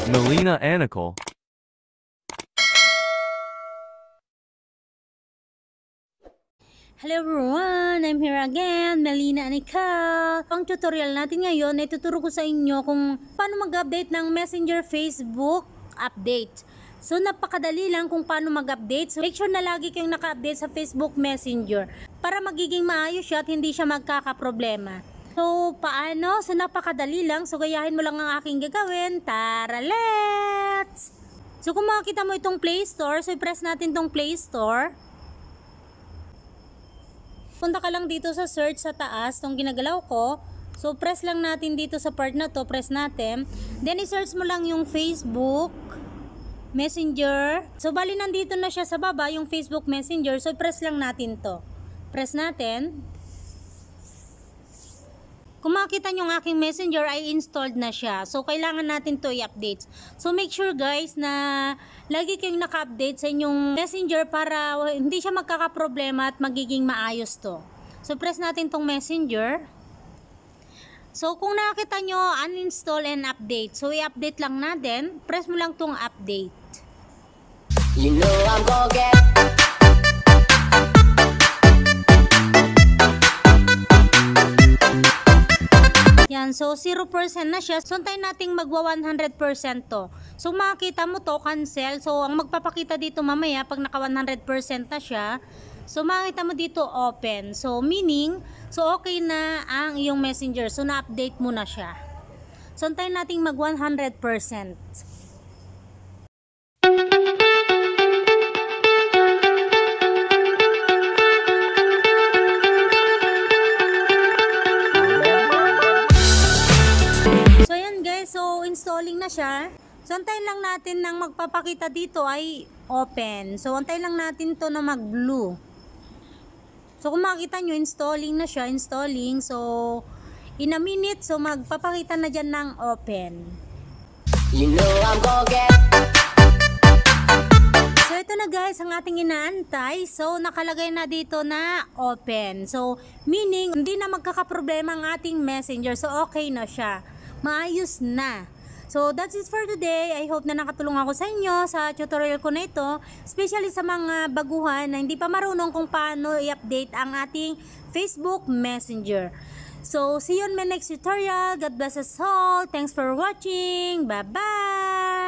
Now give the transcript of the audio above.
Melina Anical. Hello everyone! I'm here again, Melina Anical. Ang tutorial natin ngayon ay tuturo ko sa inyo kung paano mag-update ng Messenger Facebook update. So napakadali lang kung paano mag-update. So make sure na lagi kayong naka-update sa Facebook Messenger para magiging maayos siya at hindi siya magkakaproblema. So paano? So napakadali lang. So gayahin mo lang ang aking gagawin. Tara, let's! So kung makikita mo itong Play Store, so i-press natin itong Play Store. Punta ka lang dito sa search sa taas, itong ginagalaw ko. So press lang natin dito sa part na to, press natin. Then i-search mo lang yung Facebook Messenger. So bali nandito na siya sa baba, yung Facebook Messenger. So press lang natin to. Press natin. Kung makita nyo ang aking Messenger ay installed na siya. So kailangan natin to i-update. So make sure guys na lagi kayong naka-update sa inyong Messenger para hindi siya magkakaproblema at magiging maayos to. So press natin tong Messenger. So kung nakita nyo uninstall and update. So i-update lang natin. Press mo lang tong update. You know I'm gonna get. Yan, so 0% na siya. So antayin nating magwa 100% to. So makikita mo to, cancel. So ang magpapakita dito mamaya pag naka 100% na siya, so makikita mo dito open. So meaning, so okay na ang iyong Messenger. So na-update mo na siya. So antayin nating mag 100%. So installing na siya. So antayin lang natin nang magpapakita dito ay open. So antayin lang natin to na mag blue. So kung makita nyo installing na siya, installing. So in a minute, so magpapakita na dyan ng open. You know I'm gonna get. So ito na guys ang ating inaantay. So nakalagay na dito na open. So meaning hindi na magkakaproblema ang ating Messenger. So okay na siya. Maayos na. So that's it for today. I hope na nakatulong ako sa inyo sa tutorial ko na ito, especially sa mga baguhan na hindi pa marunong kung paano i-update ang ating Facebook Messenger. So see you on my next tutorial. God bless us all. Thanks for watching. Bye bye.